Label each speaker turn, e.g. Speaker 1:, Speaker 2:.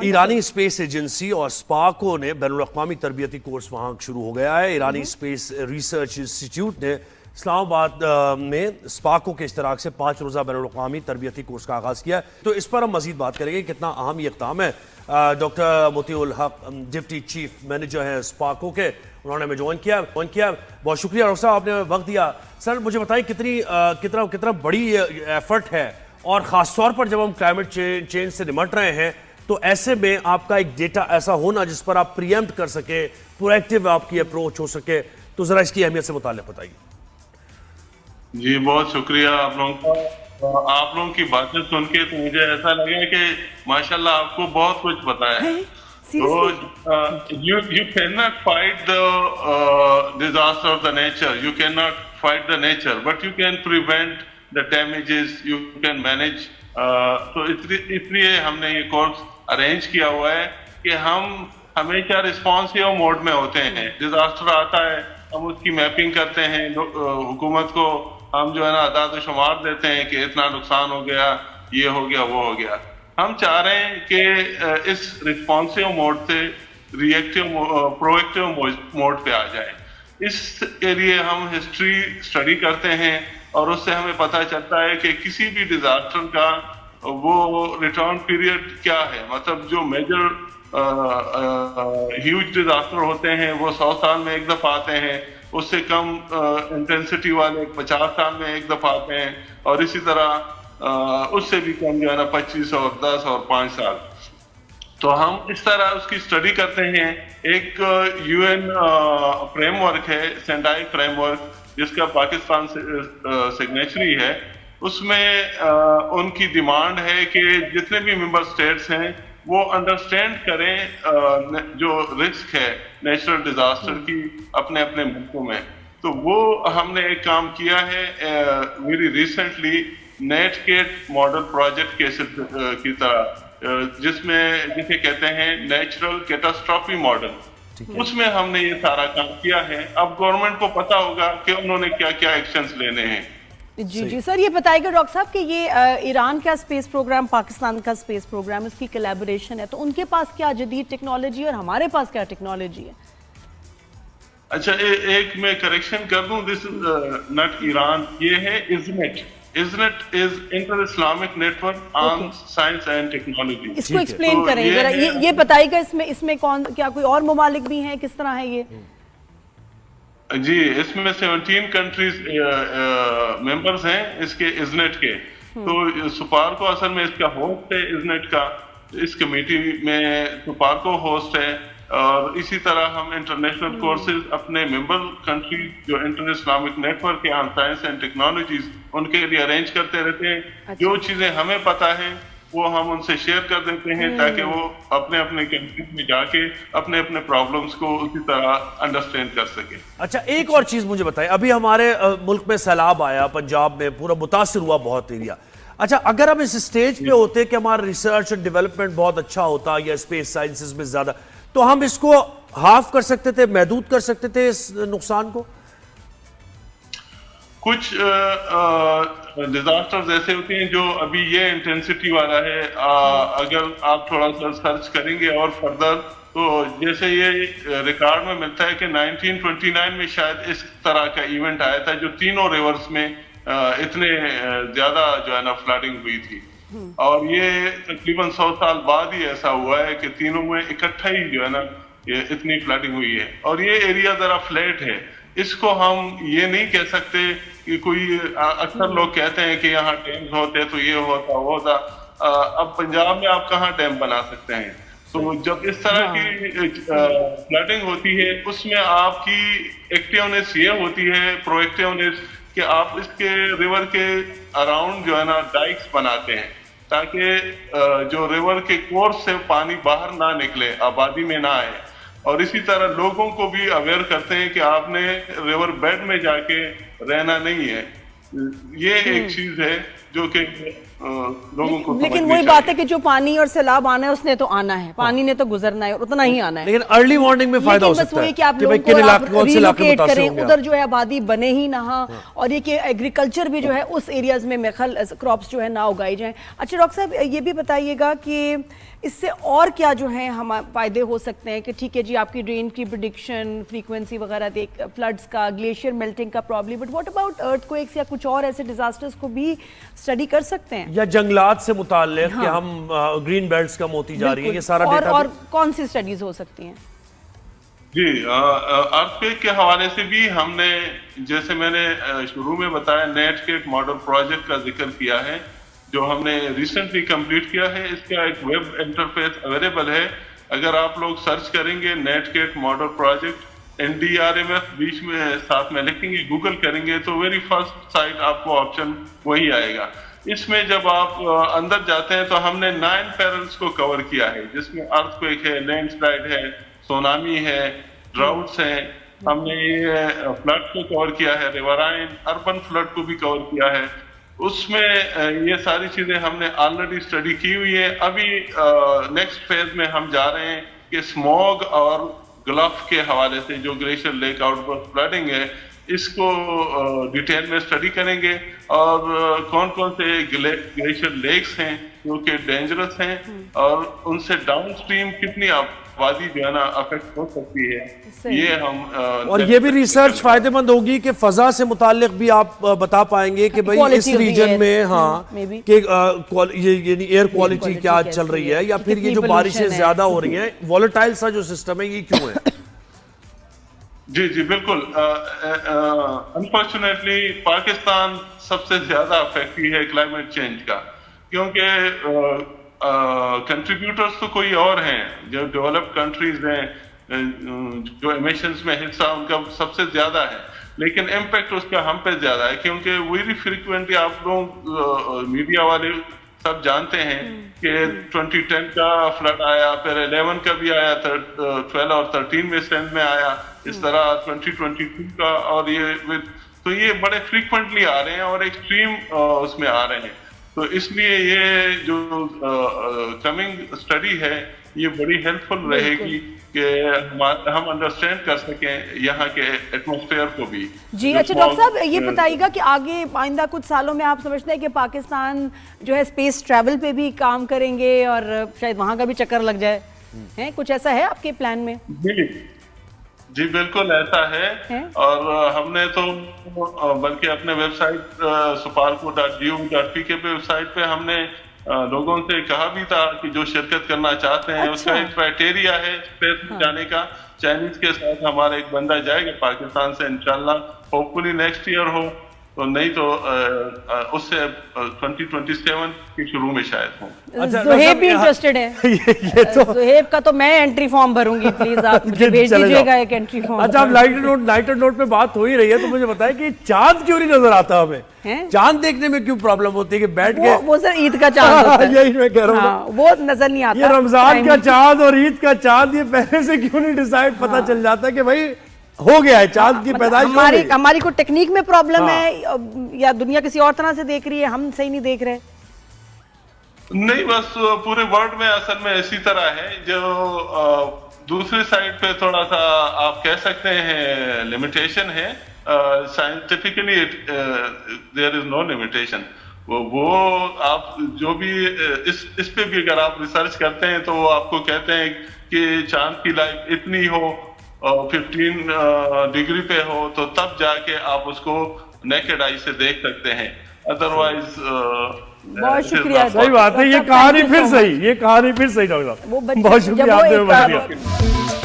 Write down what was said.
Speaker 1: ایرانی space agency اور اسپاکو نے بین الاقوامی تربیتی کورس وہاں شروع ہو گیا ہے۔ ایرانی اسپیس ریسرچ انسٹیٹیوٹ نے اسلام آباد میں اسپاکو کے اشتراک سے 5 روزہ بین الاقوامی تربیتی کورس کا آغاز کیا ہے۔ تو اس پر ہم مزید بات کریں گے کتنا اہم یہ اقدام ہے۔ ڈاکٹر مطیع الحق ڈپٹی چیف مینیجر ہیں اسپاکو کے، انہوں نے ہمیں جوائن کیا۔ بہت شکریہ ڈاکٹر صاحب، آپ نے وقت دیا۔ سر مجھے بتائیں کتنا بڑی ایفرٹ ہے، اور خاص طور پر جب ہم کلائمیٹ چینج سے نمٹ رہے ہیں تو ایسے میں آپ کا ایک ڈیٹا ایسا ہونا جس پر آپ پریمپٹ کر سکیں، پرویکٹیو آپ کی اپروچ ہو سکے، تو ذرا اس کی اہمیت سے متعلق بتائیے۔
Speaker 2: جی بہت شکریہ آپ لوگوں کا۔ آپ لوگوں کی باتیں سن کے تو مجھے ایسا لگا کہ ماشاءاللہ آپ کو بہت کچھ پتا ہے۔ تو you cannot fight the disaster of the nature, you cannot fight the nature, but you can prevent the damages, you can manage. تو اس لیے ہم نے یہ کورس ارینج کیا ہوا ہے کہ ہم ہمیشہ رسپانسیو موڈ میں ہوتے ہیں۔ ڈیزاسٹر آتا ہے، ہم اس کی میپنگ کرتے ہیں، حکومت کو ہم جو ہے نا اعداد و شمار دیتے ہیں کہ اتنا نقصان ہو گیا، یہ ہو گیا، وہ ہو گیا۔ ہم چاہ رہے ہیں کہ اس رسپانسیو موڈ سے پرویکٹیو موڈ پہ آ جائیں۔ اس کے لیے ہم ہسٹری اسٹڈی کرتے ہیں، اور اس سے ہمیں پتہ چلتا ہے کہ کسی بھی ڈیزاسٹر کا وہ ریٹرن پیریڈ کیا ہے۔ مطلب جو میجر ہیوج ڈیزاسٹر ہوتے ہیں وہ 100 سال میں ایک دفعہ آتے ہیں، اس سے کم انٹینسٹی والے 50 سال میں ایک دفعہ آتے ہیں، اور اسی طرح اس سے بھی کم جو ہے نا 25 اور 10 اور 5 سال۔ تو ہم اس طرح اس کی اسٹڈی کرتے ہیں۔ ایک یو این فریم ورک ہے، سینڈائی فریم ورک، جس کا پاکستان سگنیچری ہے۔ اس میں ان کی ڈیمانڈ ہے کہ جتنے بھی ممبر اسٹیٹس ہیں وہ انڈرسٹینڈ کریں جو رسک ہے نیچرل ڈیزاسٹر کی اپنے اپنے ملکوں میں۔ تو وہ ہم نے ایک کام کیا ہے very recently, net cat model project کی طرح، جسے کہتے ہیں نیچرل کیٹاسٹرافی ماڈل۔ اس میں ہم نے یہ سارا کام کیا ہے۔ اب گورنمنٹ کو پتا ہوگا کہ انہوں نے کیا کیا ایکشنز لینے ہیں۔
Speaker 3: جی سر، یہ بتائیے گا ڈاکٹر صاحب کہ یہ ایران کا اسپیس پروگرام، پاکستان کا اسپیس پروگرام، اس کی کولیبوریشن ہے، تو ان کے پاس کیا جدید ٹیکنالوجی اور ہمارے پاس کیا ٹیکنالوجی ہے؟
Speaker 2: اچھا ایک میں کریکشن کر دوں، دس از ناٹ ایران، یہ ہے ISNET. ISNET is inter Islamic network on science and technology.
Speaker 3: اس کو ایکسپلین کریں ذرا، یہ بتائیے گا اس میں کون کیا کوئی اور ممالک بھی ہیں، کس طرح ہے یہ؟
Speaker 2: جی اس میں 17 کنٹریز ممبرز ہیں اس کے ازنیٹ کے۔ تو سپارکو اصل میں اس کا ہوسٹ ہے ازنیٹ کا، اس کمیٹی میں سپارکو ہوسٹ ہے۔ اور اسی طرح ہم انٹرنیشنل کورسز اپنے ممبر کنٹری جو انٹر اسلامک نیٹ ورک ہے آن سائنس اینڈ ٹیکنالوجیز، ان کے لیے ارینج کرتے رہتے ہیں۔ جو چیزیں ہمیں پتہ ہیں وہ ہم ان سے شیئر کر دیتے ہیں تاکہ وہ اپنے اپنے کنٹریز میں جا کے اپنے اپنے پرابلمس کو اسی طرح انڈرسٹینڈ کر سکیں۔
Speaker 1: اچھا ایک اور چیز مجھے بتائیں، ابھی ہمارے ملک میں سیلاب آیا، پنجاب میں پورا متاثر ہوا بہت ایریا۔ اچھا اگر ہم اس اسٹیج پہ ہوتے کہ ہمارا ریسرچ اور ڈیولپمنٹ بہت اچھا ہوتا یا اسپیس سائنسز میں زیادہ، تو ہم اس کو ہاف کر سکتے تھے، محدود کر سکتے تھے اس نقصان کو؟
Speaker 2: کچھ ڈیزاسٹرز ایسے ہوتے ہیں جو ابھی یہ انٹینسٹی والا ہے، اگر آپ تھوڑا سا سرچ کریں گے اور فردر، تو جیسے یہ ریکارڈ میں ملتا ہے کہ 1929 میں شاید اس طرح کا ایونٹ آیا تھا جو تینوں ریورز میں اتنے زیادہ جو ہے نا فلڈنگ ہوئی تھی، اور یہ تقریباً 100 سال بعد ہی ایسا ہوا ہے کہ تینوں میں اکٹھا ہی جو ہے نا اتنی فلڈنگ ہوئی ہے۔ اور یہ ایریا ذرا فلیٹ ہے، اس کو ہم یہ نہیں کہہ سکتے کہ کوئی، اکثر لوگ کہتے ہیں کہ یہاں ڈیمز ہوتے تو یہ ہوتا وہ ہوتا۔ اب پنجاب میں آپ کہاں ڈیم بنا سکتے ہیں؟ تو جب اس طرح کی فلڈنگ ہوتی ہے اس میں آپ کی ایکٹیونیس یہ ہوتی ہے، پرو ایکٹیونیس، کہ آپ اس کے ریور کے اراؤنڈ جو ہے نا ڈائکس بناتے ہیں تاکہ جو ریور کے کورس سے پانی باہر نہ نکلے، آبادی میں نہ آئے۔ اور اسی طرح لوگوں کو بھی اویئر کرتے ہیں کہ آپ نے ریور بیڈ میں جا کے رہنا نہیں ہے۔ یہ ایک چیز ہے جو کہ लोगों को
Speaker 3: लेकिन
Speaker 2: समझनी
Speaker 3: वही बात है
Speaker 2: चाहिए।
Speaker 3: कि जो पानी और सैलाब आना है उसने तो आना है, पानी ने तो गुजरना है और उतना ही आना है।
Speaker 1: लेकिन अर्ली वार्निंग में फायदा हो
Speaker 3: लेकिन बस
Speaker 1: सकता
Speaker 3: वही
Speaker 1: है
Speaker 3: कि आप
Speaker 1: कि
Speaker 3: लोगों
Speaker 1: भाई
Speaker 3: को
Speaker 1: किन
Speaker 3: और आप
Speaker 1: इलाके कौन से इलाके
Speaker 3: relocate
Speaker 1: मुतासिर
Speaker 3: करें,
Speaker 1: होंगे।
Speaker 3: उधर जो है आबादी बने ही ना, और ये कि एग्रीकल्चर भी जो है उस एरियाज में मेखल क्रॉप्स जो है ना उगाई जाएं। अच्छा डॉक्टर साहब ये भी बताइएगा कि इससे और क्या जो है हम फायदे हो सकते हैं कि ठीक है जी आपकी रेन की प्रिडिक्शन फ्रीक्वेंसी वगैरह देख, फ्लड्स का, ग्लेशियर मेल्टिंग का problem, but what about earthquakes या कुछ और ऐसे डिजास्टर्स को भी स्टडी कर सकते हैं?
Speaker 1: या जंगलात से मुताल्लिक कि हम ग्रीन बेल्ट्स कम होती जा रही है, ये सारा डेटा
Speaker 3: और कौन सी स्टडीज हो सकती हैं?
Speaker 2: जी, अर्थक्वेक के हवाले से भी हमने, जैसे मैंने शुरू में बताया, नेटस्केप मॉडल प्रोजेक्ट का जिक्र किया है जो हमने रिसेंटली कंप्लीट किया है। इसका एक वेब इंटरफेस अवेलेबल है, अगर आप लोग सर्च करेंगे नेटस्केप मॉडल प्रोजेक्ट NDRMF बीच में साथ में लिखेंगे, गूगल करेंगे तो वेरी फर्स्ट साइट आपको ऑप्शन वही आएगा। इसमें जब आप अंदर जाते हैं तो हमने 9 पेरिल्स को कवर किया है, जिसमें अर्थक्वेक है, लैंडस्लाइड है, सुनामी है, ड्राउट्स हैं, हमने ये फ्लड को कवर किया है, रिवराइन अर्बन फ्लड को भी कवर किया है। उसमें ये सारी चीजें हमने ऑलरेडी स्टडी की हुई है। अभी नेक्स्ट फेज में हम जा रहे हैं कि स्मॉग और ग्लफ के हवाले से जो ग्लेशियर लेक आउटबर्स्ट फ्लडिंग है इसको डिटेल में स्टडी करेंगे, और कौन कौन से ग्लेशियर लेक्स हैं जो कि डेंजरस हैं और उनसे डाउन स्ट्रीम कितनी आबादी जो है ना अफेक्ट हो सकती है, ये हम
Speaker 1: और ये भी रिसर्च फायदेमंद होगी कि फजा से मुताल्लिक भी आप बता पाएंगे कि भाई इस रीजन में कि यानी एयर क्वालिटी क्या चल रही है, या फिर ये जो बारिशें ज्यादा हो रही हैं, वॉलेटाइल सा जो सिस्टम है ये क्यों है?
Speaker 2: जी जी बिल्कुल। अनफॉर्चुनेटली पाकिस्तान सबसे ज्यादा अफेक्ट है क्लाइमेट चेंज का, क्योंकि कंट्रीब्यूटर्स तो कोई और हैं, जो डेवलप्ड कंट्रीज हैं, जो एमिशंस में हिस्सा उनका सबसे ज्यादा है, लेकिन इम्पैक्ट उसका हम पे ज्यादा है, क्योंकि वेरी फ्रीक्वेंटली आप लोग मीडिया वाले सब जानते हैं कि 2010 का फ्लड आया, फिर 11 का भी आया, 12 और 13 में सेंड में आया, इस तरह 2022 का, और तो ये बड़े फ्रीक्वेंटली आ रहे हैं और एक्सट्रीम उसमें आ रहे हैं। तो इसलिए ये जो कमिंग स्टडी है ये बड़ी हेल्पफुल रहेगी कि हम अंडरस्टैंड कर सकें यहाँ के एटमॉस्फेयर को भी।
Speaker 3: जी अच्छा डॉक्टर साहब ये बताइएगा कि आगे आइंदा कुछ सालों में आप समझते हैं कि पाकिस्तान जो है स्पेस ट्रैवल पे भी काम करेंगे और शायद वहाँ का भी चक्कर लग जाए, है कुछ ऐसा है आपके प्लान में?
Speaker 2: जी बिल्कुल ऐसा है, और हमने तो बल्कि अपने वेबसाइट suparco.gov.pk पे वेबसाइट पे हमने लोगों से कहा भी था कि जो शिरकत करना चाहते हैं उसका एक क्राइटेरिया है स्पेस में जाने का। चाइनीज के साथ हमारा एक बंदा जाएगा पाकिस्तान से, इंशाल्लाह होपफुली नेक्स्ट ईयर हो, तो नहीं तो उससे 2027 के शुरू में शायद हो।
Speaker 3: ज़ुहैब भी इंटरेस्टेड है।
Speaker 1: ये तो
Speaker 3: ज़ुहैब का तो मैं एंट्री फॉर्म भरूंगी, प्लीज आप मुझे भेज दीजिएगा एक एंट्री फॉर्म।
Speaker 1: अच्छा अब लाइटर नोट पे बात हो ही रही है तो मुझे बताएं कि चांद क्यों नहीं नजर आता हमें? चांद देखने में क्यों प्रॉब्लम होती है कि बैठ के
Speaker 3: वो सर ईद का चांद होता है।
Speaker 1: यही मैं कह रहा हूँ,
Speaker 3: वो नजर नहीं आता।
Speaker 1: ये रमजान का चांद और ईद का चांद ये पहले से क्यों नहीं डिसाइड पता चल जाता कि भाई हो गया है, चांद की पैदाइश हो गई।
Speaker 3: हमारी कोई टेक्निक में प्रॉब्लम है या दुनिया किसी और तरह से देख रही है, हम सही नहीं देख रहे?
Speaker 2: नहीं, बस पूरे वर्ल्ड में असल में इसी तरह है। जो दूसरी साइड पे थोड़ा सा आप कह सकते हैं लिमिटेशन है, scientifically there is no limitation. वो आप जो भी इस पे भी अगर आप रिसर्च करते हैं तो वो आपको कहते हैं कि चांद की लाइफ इतनी हो, 15 डिग्री पे हो, तो तब जाके आप उसको नेकेड आई से देख सकते हैं, अदरवाइज
Speaker 3: बहुत शुक्रिया।
Speaker 1: सही बात है, ये कहानी फिर सही डॉक्टर साहब, बहुत शुक्रिया आपने।